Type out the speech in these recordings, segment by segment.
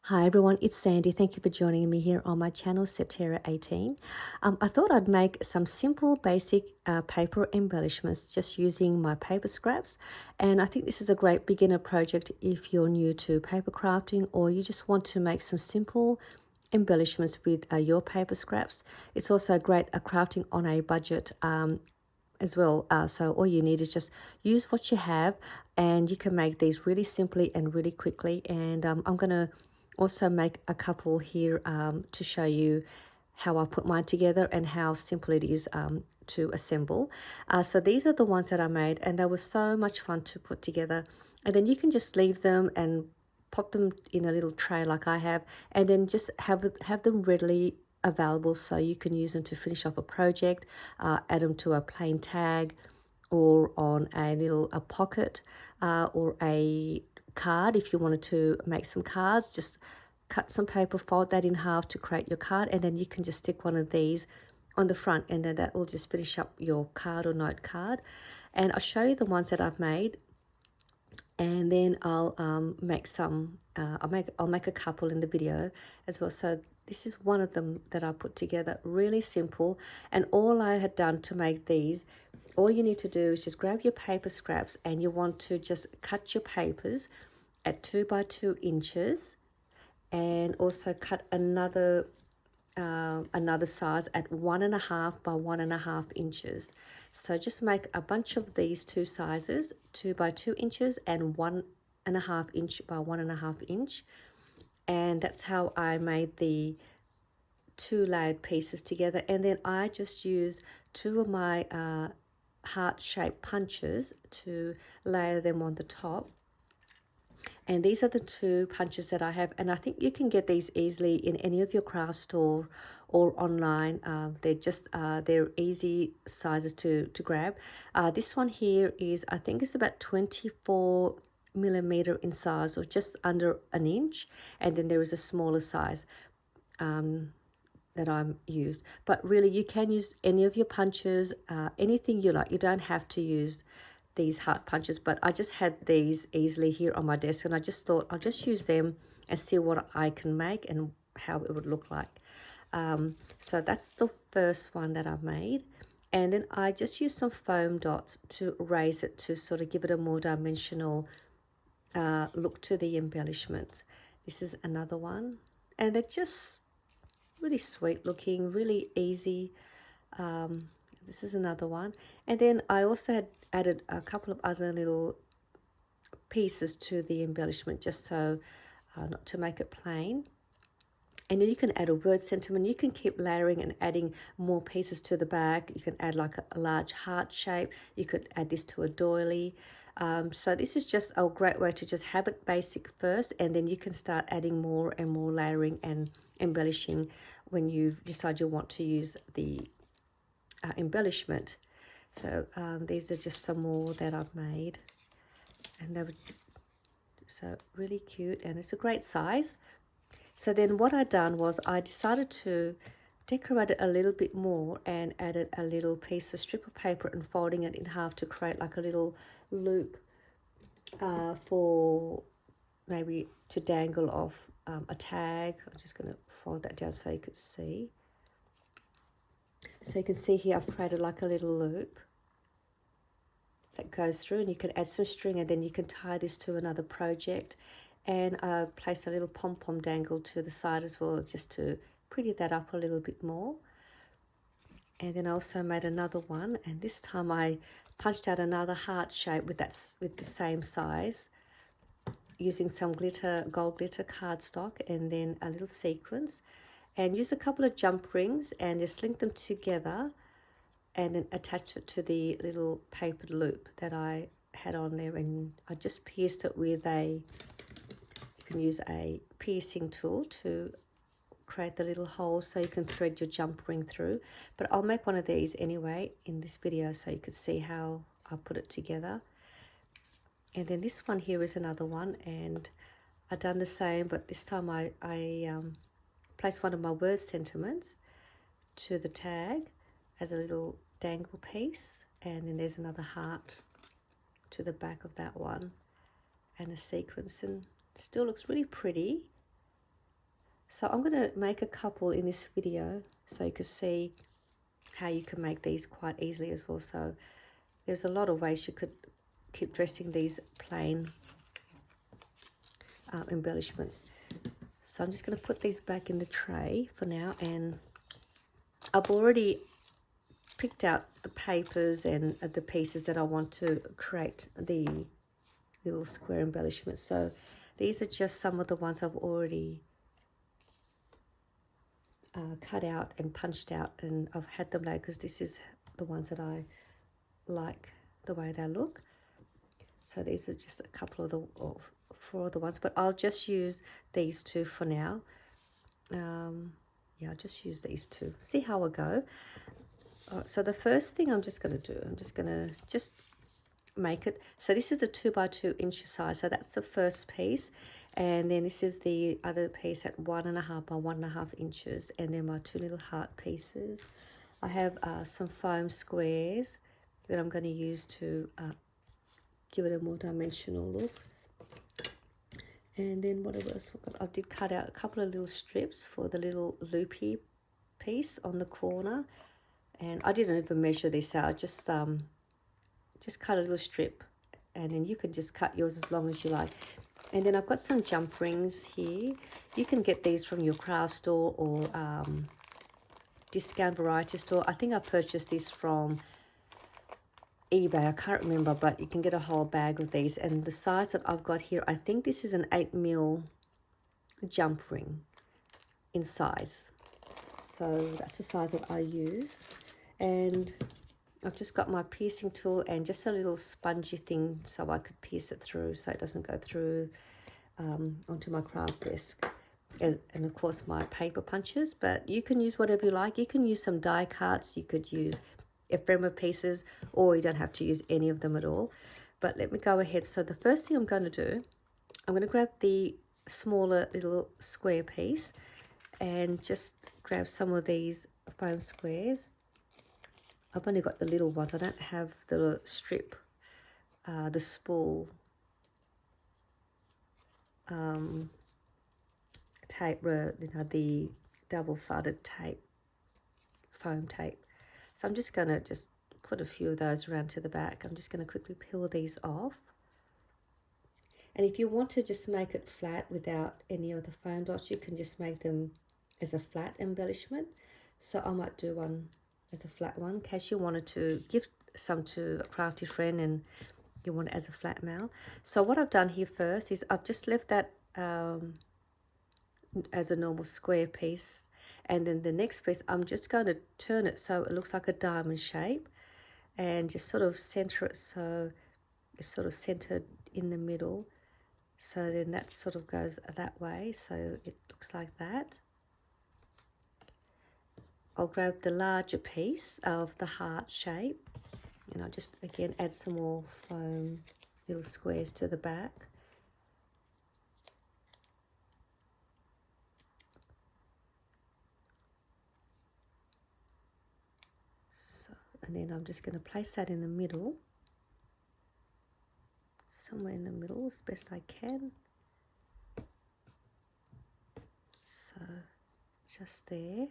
Hi everyone, it's Sandy. Thank you for joining me here on my channel, Septeria 18. I thought I'd make some simple, basic paper embellishments just using my paper scraps. And I think this is a great beginner project if you're new to paper crafting or you just want to make some simple embellishments with your paper scraps. It's also great crafting on a budget as well. So all you need is just use what you have and you can make these really simply and really quickly. And I'm going to also make a couple here to show you how I put mine together and how simple it is to assemble. So these are the ones that I made and they were so much fun to put together. And then you can just leave them and pop them in a little tray like I have, and then just have them readily available so you can use them to finish off a project, add them to a plain tag or on a pocket or a card. If you wanted to make some cards, just cut some paper, fold that in half to create your card, and then you can just stick one of these on the front, and then that will just finish up your card or note card. And I'll show you the ones that I've made, and then I'll make some. I'll make a couple in the video as well. So this is one of them that I put together, really simple. And all I had done to make these, all you need to do is just grab your paper scraps and you want to just cut your papers at 2 by 2 inches, and also cut another size at 1.5 by 1.5 inches. So just make a bunch of these two sizes, 2 by 2 inches and 1.5 inch by 1.5 inch. And that's how I made the two layered pieces together. And then I just used two of my heart-shaped punches to layer them on the top. And these are the two punches that I have, and I think you can get these easily in any of your craft store or online. They're easy sizes to grab. This one here is, I think it's about 24 millimeter in size, or just under an inch, and then there is a smaller size that I'm used. But really, you can use any of your punches, anything you like. You don't have to use these heart punches, but I just had these easily here on my desk, and I just thought I'll just use them and see what I can make and how it would look like. So that's the first one that I've made, and then I just use some foam dots to raise it to sort of give it a more dimensional look to the embellishment. This is another one, and they're just really sweet looking, really easy. This is another one, and then I also had added a couple of other little pieces to the embellishment, just so not to make it plain. And then you can add a word sentiment. You can keep layering and adding more pieces to the back. You can add like a large heart shape. You could add this to a doily. So this is just a great way to just have it basic first, and then you can start adding more and more layering and embellishing when you decide you want to use the embellishment. So these are just some more that I've made, and they were so really cute, and it's a great size. So then what I done was I decided to decorate it a little bit more and added a little piece of strip of paper and folding it in half to create like a little loop for maybe to dangle off a tag. I'm just going to fold that down so you could see. So you can see here I've created like a little loop that goes through, and you can add some string, and then you can tie this to another project. And I place a little pom-pom dangle to the side as well, just to pretty that up a little bit more. And then I also made another one, and this time I punched out another heart shape with the same size, using some gold glitter cardstock, and then a little sequence, and use a couple of jump rings and just link them together, and then attach it to the little papered loop that I had on there. And I just pierced it with you can use a piercing tool to create the little holes so you can thread your jump ring through. But I'll make one of these anyway in this video so you can see how I put it together. And then this one here is another one, and I've done the same, but this time I placed one of my word sentiments to the tag as a little dangle piece, and then there's another heart to the back of that one and a sequence, and still looks really pretty. So I'm going to make a couple in this video so you can see how you can make these quite easily as well. So there's a lot of ways you could keep dressing these plain embellishments. So I'm just going to put these back in the tray for now, and I've already picked out the papers and the pieces that I want to create the little square embellishments. So these are just some of the ones I've already cut out and punched out, and I've had them laid because this is the ones that I like the way they look. So these are just a couple of the four of the ones, but I'll just use these two for now. Yeah, I'll just use these two, see how I go. So the first thing I'm just going to do, I'm just going to make it. So this is the 2 by 2 inch size, so that's the first piece, and then this is the other piece at 1.5 by 1.5 inches, and then my two little heart pieces. I have some foam squares that I'm going to use to give it a more dimensional look. And then what else? I did cut out a couple of little strips for the little loopy piece on the corner, and I didn't even measure this out. I just cut a little strip, and then you can just cut yours as long as you like. And then I've got some jump rings here. You can get these from your craft store or discount variety store. I think I purchased this from eBay, I can't remember, but you can get a whole bag of these. And the size that I've got here, I think this is an 8mm jump ring in size. So that's the size that I used. And I've just got my piercing tool and just a little spongy thing so I could pierce it through so it doesn't go through onto my craft desk. And of course my paper punches, but you can use whatever you like. You can use some die cuts, you could use ephemera pieces, or you don't have to use any of them at all. But let me go ahead. So the first thing I'm going to do, I'm going to grab the smaller little square piece and just grab some of these foam squares. I've only got the little ones. I don't have the strip, the spool tape, you know, the double-sided tape, foam tape. So I'm just going to just put a few of those around to the back. I'm just going to quickly peel these off. And if you want to just make it flat without any of the foam dots, you can just make them as a flat embellishment. So I might do one as a flat one in case you wanted to give some to a crafty friend and you want it as a flat mail. So what I've done here first is I've just left that as a normal square piece, and then the next piece I'm just going to turn it so it looks like a diamond shape and just sort of center it so it's sort of centered in the middle. So then that sort of goes that way, so it looks like that. I'll grab the larger piece of the heart shape and I'll just again add some more foam little squares to the back. So, and then I'm just going to place that in the middle, somewhere in the middle as best I can. So just there.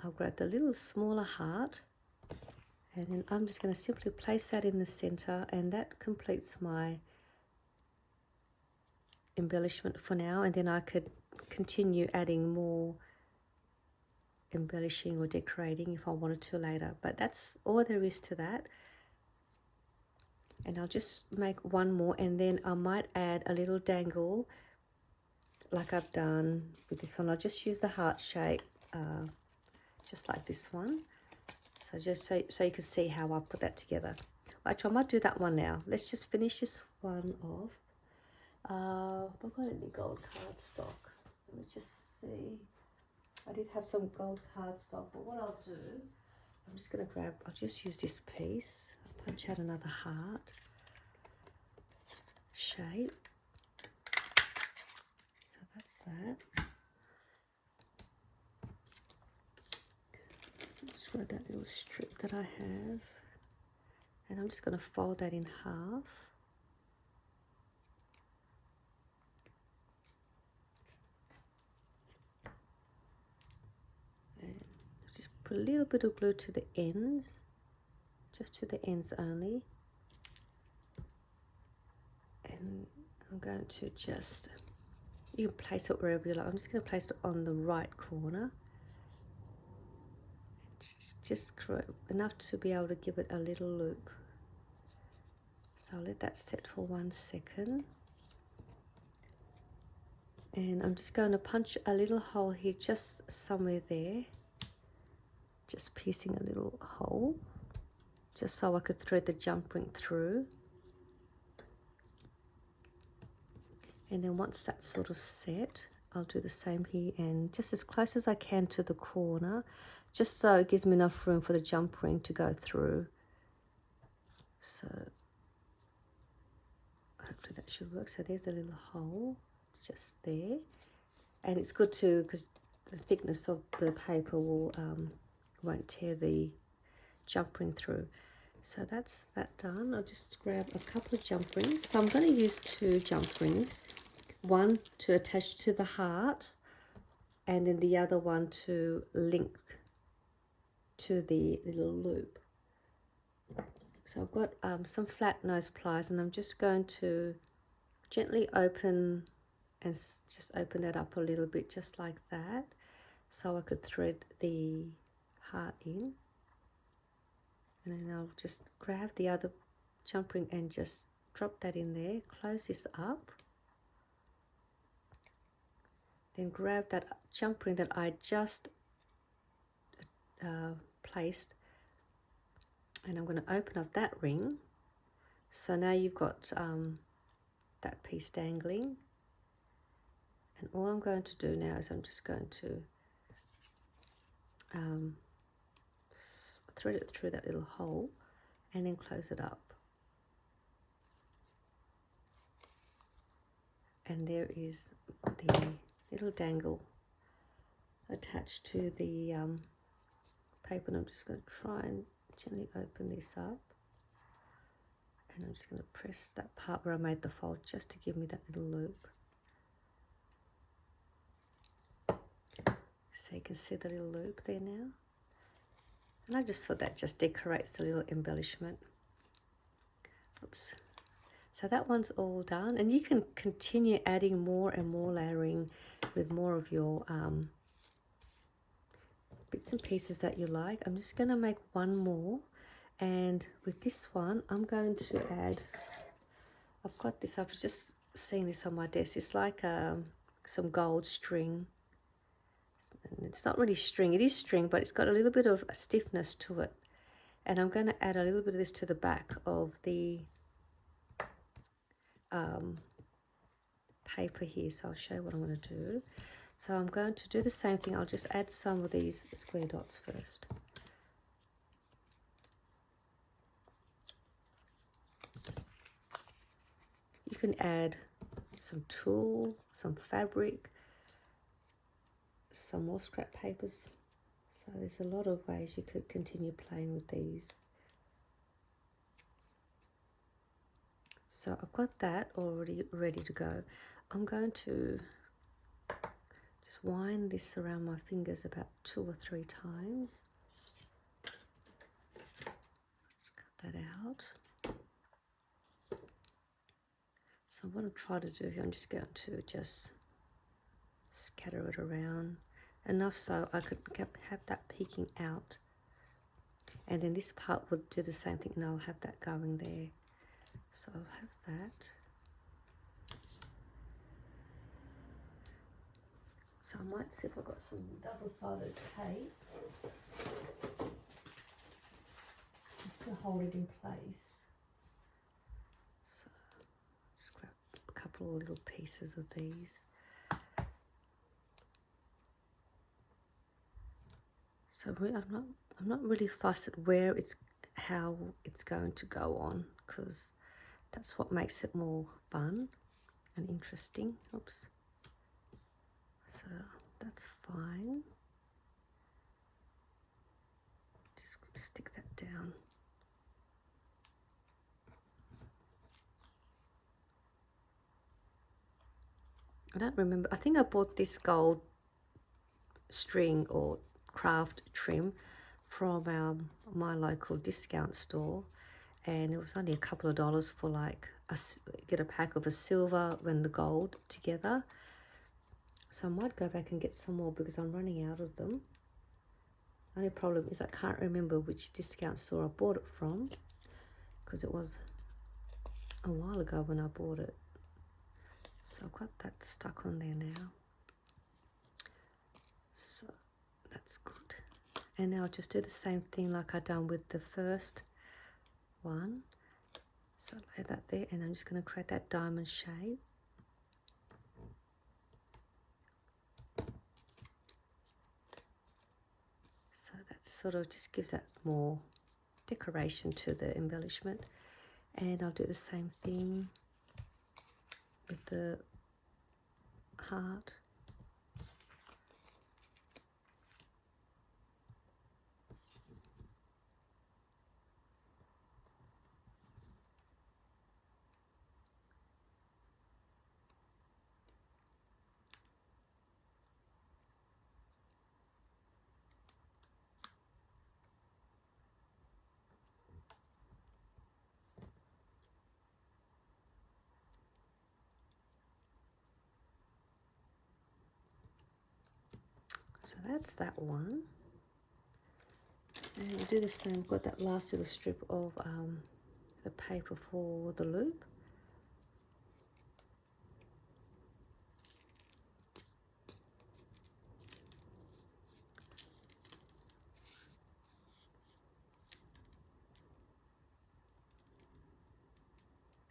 I'll grab the little smaller heart and then I'm just going to simply place that in the center, and that completes my embellishment for now. And then I could continue adding more embellishing or decorating if I wanted to later, but that's all there is to that. And I'll just make one more, and then I might add a little dangle like I've done with this one. I'll just use the heart shape just like this one, so just so you can see how I put that together. Actually, I might do that one now. Let's just finish this one off. Have I got any gold cardstock? Let me just see. I did have some gold cardstock, but what I'll do, I'm just going to grab, I'll just use this piece, I'll punch out another heart shape. So that's that. Just grab that little strip that I have, and I'm just going to fold that in half. put a little bit of glue to the ends, just to the ends only. And I'm going to just, you can place it wherever you like. I'm just going to place it on the right corner. Just enough to be able to give it a little loop. So I'll let that set for 1 second. And I'm just going to punch a little hole here, just somewhere there. Just piercing a little hole, just so I could thread the jump ring through. And then once that's sort of set, I'll do the same here and just as close as I can to the corner, just so it gives me enough room for the jump ring to go through. So hopefully that should work. So there's a little hole just there. And it's good too because the thickness of the paper won't tear the jump ring through. So that's that done. I'll just grab a couple of jump rings. So I'm going to use 2 jump rings. One to attach to the heart and then the other one to link to the little loop. So I've got some flat nose pliers and I'm just going to gently open and just open that up a little bit just like that so I could thread the heart in. And then I'll just grab the other jump ring and just drop that in there, close this up. Then grab that jump ring that I just placed and I'm going to open up that ring. So now you've got that piece dangling. And all I'm going to do now is I'm just going to thread it through that little hole and then close it up. And there is the little dangle attached to the paper, and I'm just going to try and gently open this up, and I'm just going to press that part where I made the fold just to give me that little loop. So you can see the little loop there now, and I just thought that just decorates the little embellishment. Oops. So that one's all done, and you can continue adding more and more layering with more of your bits and pieces that you like. I'm just going to make one more, and with this one I'm going to add, I've got this, I've just seen this on my desk, it's like some gold string. And it's not really string, it is string, but it's got a little bit of a stiffness to it, and I'm going to add a little bit of this to the back of the paper here. So I'll show you what I'm going to do. So I'm going to do the same thing. I'll just add some of these square dots first. You can add some tulle, some fabric, some more scrap papers. So there's a lot of ways you could continue playing with these. So I've got that already ready to go. I'm going to just wind this around my fingers about 2 or 3 times. Let's cut that out. So what I'm trying to do here, I'm just going to just scatter it around enough so I could have that peeking out. And then this part will do the same thing, and I'll have that going there. So I'll have that. So I might see if I've got some double-sided tape just to hold it in place. So just grab a couple of little pieces of these. So I'm not really fussed at how it's going to go on, because that's what makes it more fun and interesting. Oops. So that's fine. Just stick that down. I don't remember. I think I bought this gold string or craft trim from my local discount store, and it was only a couple of dollars for like get a pack of a silver and the gold together. So I might go back and get some more because I'm running out of them. Only problem is I can't remember which discount store I bought it from, because it was a while ago when I bought it. So I've got that stuck on there now. So that's good. And now I'll just do the same thing like I done with the first one. So lay that there, and I'm just going to create that diamond shape. So that sort of just gives that more decoration to the embellishment. And I'll do the same thing with the heart. So that's that one. And we'll do the same. Got that last little strip of the paper for the loop.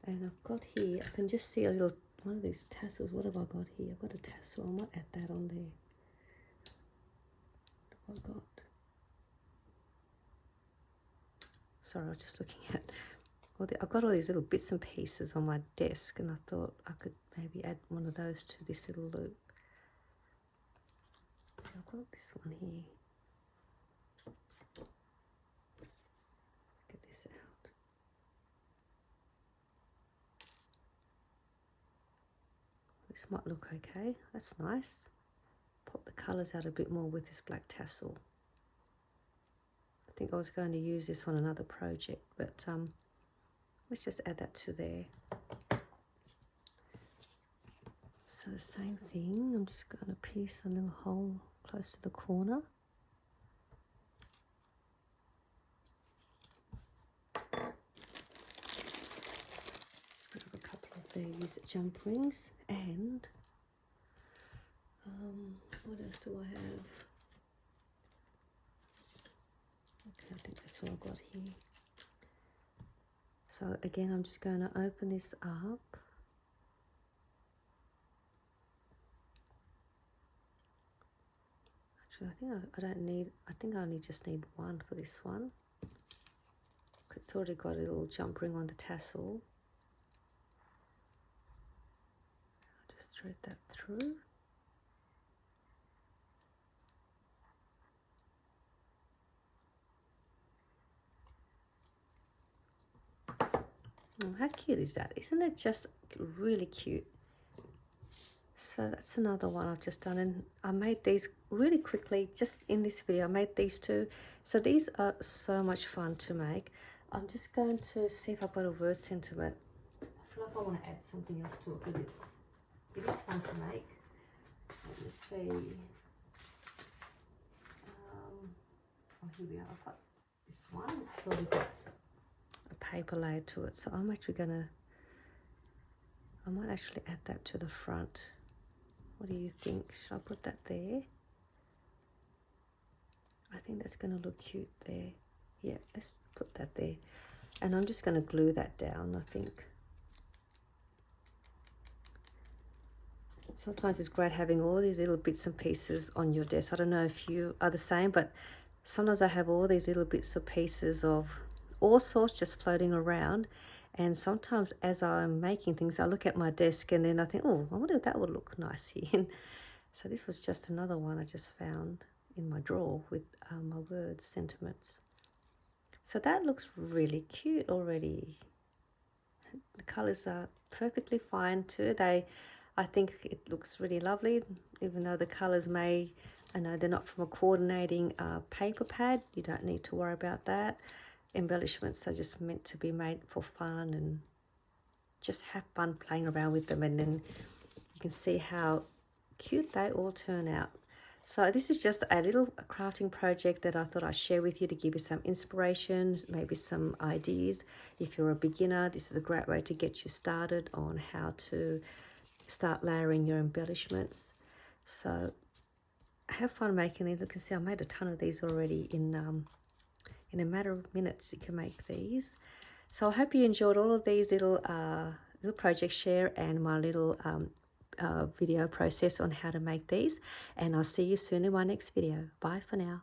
And I've got here, I can just see a little one of these tassels. What have I got here? I've got a tassel. I might add that on there. What have I got? Sorry, I was just looking at I've got all these little bits and pieces on my desk, and I thought I could maybe add one of those to this little loop. So I've got this one here. Let's get this out. This might look okay. That's nice. Pop the colours out a bit more with this black tassel. I think I was going to use this on another project, but let's just add that to there. So the same thing, I'm just going to pierce a little hole close to the corner. Just grab a couple of these jump rings, and what else do I have? Okay, I think that's all I've got here. So again, I'm just going to open this up. Actually, I think I don't need, I think I only just need one for this one. It's already got a little jump ring on the tassel. I'll just thread that through. Oh, how cute is that? Isn't it just really cute? So that's another one I've just done, and I made these really quickly just in this video. I made these two. So these are so much fun to make. I'm just going to see if I've got a word sentiment. I feel like I want to add something else to it because it is fun to make. Let me see. Oh, here we are. I've got this one. It's already got a paper layer to it. So I'm actually gonna, I might actually add that to the front. What do you think? Should I put that there? I think that's going to look cute there. Yeah, let's put that there. And I'm just going to glue that down, I think. Sometimes it's great having all these little bits and pieces on your desk. I don't know if you are the same, but sometimes I have all these little bits and pieces of all sorts just floating around. And sometimes as I'm making things, I look at my desk and then I think, oh, I wonder if that would look nice here. So this was just another one I just found in my drawer with my words, sentiments. So that looks really cute already. The colors are perfectly fine too. I think it looks really lovely, even though the colors may I know they're not from a coordinating paper pad. You don't need to worry about that. Embellishments are just meant to be made for fun and just have fun playing around with them, and then you can see how cute they all turn out. So this is just a little crafting project that I thought I'd share with you to give you some inspiration, maybe some ideas. If you're a beginner, this is a great way to get you started on how to start layering your embellishments. So have fun making these. Look, you can see I made a ton of these already in a matter of minutes. You can make these. So I hope you enjoyed all of these little project share and my little video process on how to make these. And I'll see you soon in my next video. Bye for now.